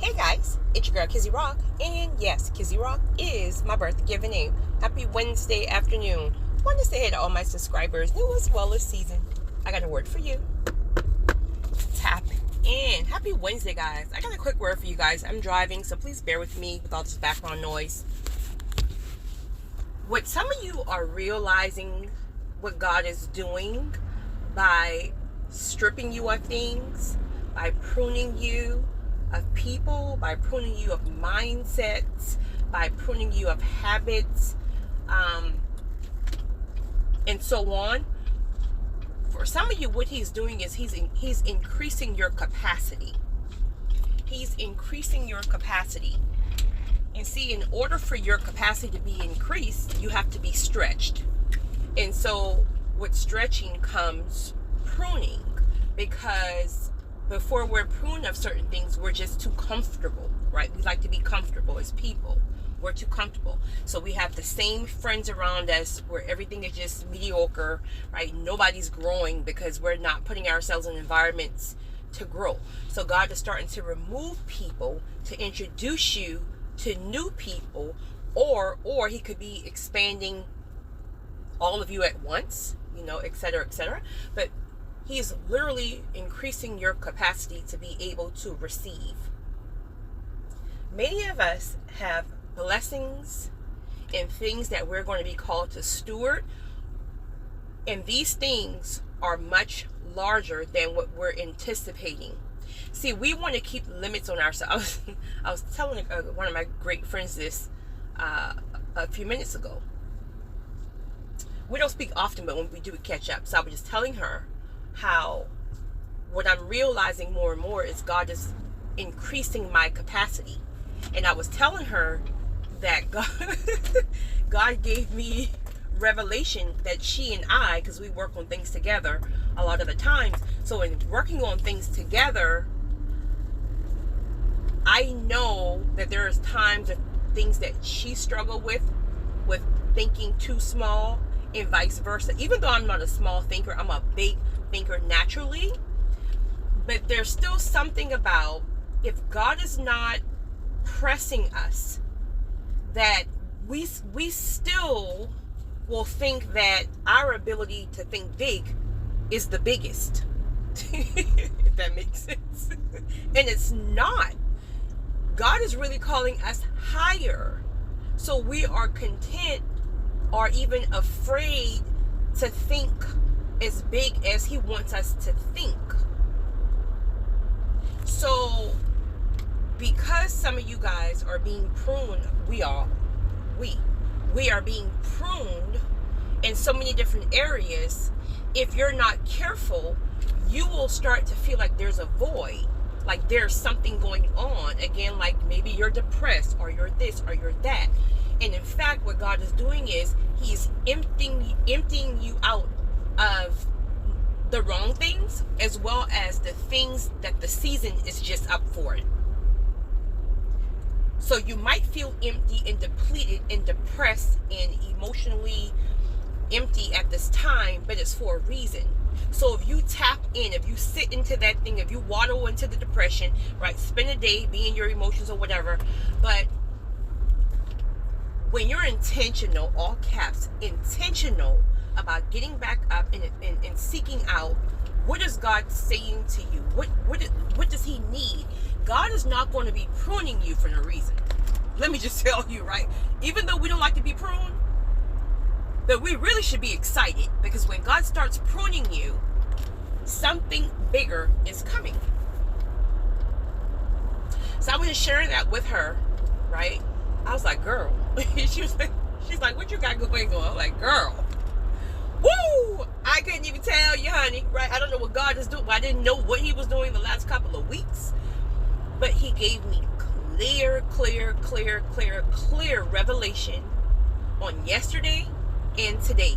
Hey guys, it's your girl Kizzy Rock, and yes, Kizzy Rock is my birth given name. Happy Wednesday afternoon. Want to say hey to all my subscribers, new as well as seasoned. I got a word for you. Tap in. Happy Wednesday, guys. I got a quick word for you guys. I'm driving, so please bear with me with all this background noise. What some of you are realizing what God is doing by stripping you of things, by pruning you of people, by pruning you of mindsets, by pruning you of habits, and so on. For some of you, what he's doing is he's increasing your capacity. He's increasing your capacity. And see, in order for your capacity to be increased, you have to be stretched. And so with stretching comes pruning, because before we're pruned of certain things, we're just too comfortable, right? We like to be comfortable as people. We're too comfortable. So we have the same friends around us where everything is just mediocre, right? Nobody's growing because we're not putting ourselves in environments to grow. So God is starting to remove people to introduce you to new people, or he could be expanding all of you at once, et cetera, et cetera. But he's literally increasing your capacity to be able to receive. Many of us have blessings and things that we're going to be called to steward, and these things are much larger than what we're anticipating. See, we want to keep limits on ourselves. I was telling one of my great friends this a few minutes ago. We don't speak often, but when we do, we catch up. So I was just telling her how what I'm realizing more and more is God is increasing my capacity. And I was telling her that God gave me revelation that she and I, because we work on things together a lot of the times, so in working on things together, I know that there is times of things that she struggled with thinking too small, and vice versa. Even though I'm not a small thinker, I'm a big thinker naturally. But there's still something about, if God is not pressing us, that we still will think that our ability to think big is the biggest. If that makes sense. And it's not. God is really calling us higher. So we are content or even afraid to think as big as he wants us to think. So because some of you guys are being pruned, we are being pruned in so many different areas. If you're not careful, you will start to feel like there's a void, like there's something going on. Again, like maybe you're depressed, or you're this, or you're that. And in fact, what God is doing is he's emptying you out of the wrong things, as well as the things that the season is just up for it. So you might feel empty and depleted and depressed and emotionally empty at this time, but it's for a reason. So if you tap in, if you sit into that thing, if you waddle into the depression, right, spend a day being your emotions or whatever, but when you're intentional, all caps, intentional about getting back up and seeking out, what is God saying to you? What does he need? God is not going to be pruning you for no reason. Let me just tell you, right? Even though we don't like to be pruned, but we really should be excited, because when God starts pruning you, something bigger is coming. So I was just sharing that with her, right? I was like, girl. She's like, what you got going on? I'm like, girl. Woo! I couldn't even tell you, honey, right? I don't know what God is doing. I didn't know what he was doing the last couple of weeks. But he gave me clear revelation on yesterday and today.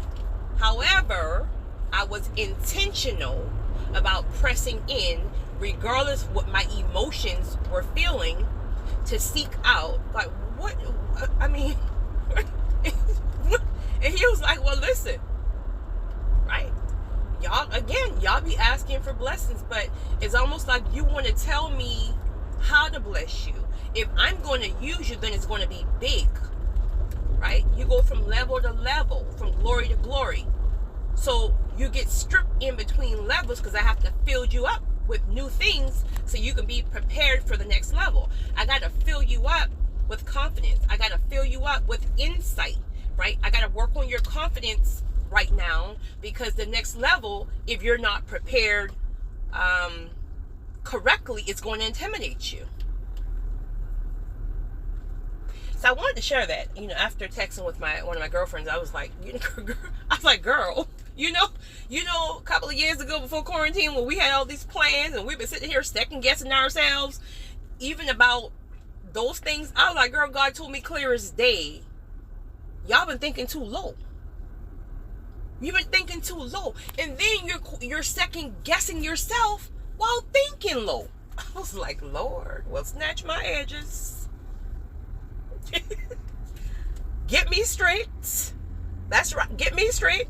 However, I was intentional about pressing in, regardless of what my emotions were feeling, to seek out, like, what, I mean, and he was like, well, listen, right? Y'all be asking for blessings, but it's almost like you want to tell me how how to bless you. If I'm going to use you, then it's going to be big, right? You go from level to level, from glory to glory. So you get stripped in between levels because I have to fill you up with new things so you can be prepared for the next level. I got to fill you up with confidence. I got to fill you up with insight, right? I got to work on your confidence right now, because the next level, if you're not prepared correctly, it's going to intimidate you. So I wanted to share that, after texting with one of my girlfriends. I was like, girl, a couple of years ago before quarantine, when we had all these plans and we've been sitting here second guessing ourselves, even about those things. I was like, girl, God told me clear as day, y'all been thinking too low. You've been thinking too low. And then you're second guessing yourself while thinking low. I was like, Lord, well, snatch my edges. Get me straight. That's right. Get me straight.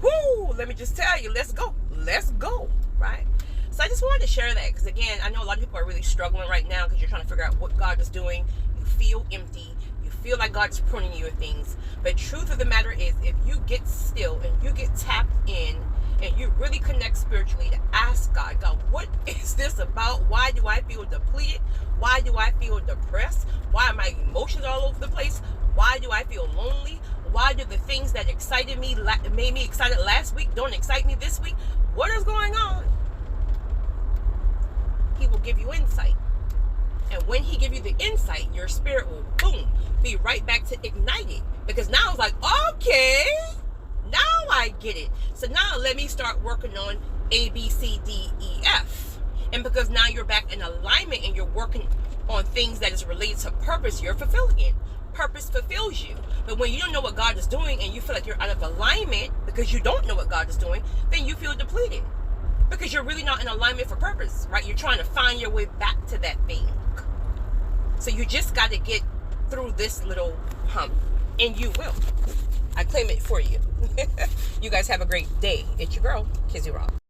Woo! Let me just tell you, let's go. Let's go. Right? So I just wanted to share that, because again, I know a lot of people are really struggling right now because you're trying to figure out what God is doing. You feel empty. You feel like God's pruning you with things. But truth of the matter is, if you get still and you get tapped in and you really connect spiritually to ask God, what is this about? Why do I feel depleted? Why do I feel depressed? Why are my emotions all over the place? Why do I feel lonely? Why do the things that excited me, made me excited last week, don't excite me this week? What is going on? He will give you insight. And when he gives you the insight, your spirit will, boom, be right back to ignited. Because now it's like, okay, now I get it. So now let me start working on A, B, C, D, E, F. And because now you're back in alignment and you're working on things that is related to purpose, you're fulfilling it. Purpose fulfills you. But when you don't know what God is doing and you feel like you're out of alignment because you don't know what God is doing, then you feel depleted. Because you're really not in alignment for purpose, right? You're trying to find your way back to that thing. So you just got to get through this little hump. And you will. I claim it for you. You guys have a great day. It's your girl, Kizzy Rock.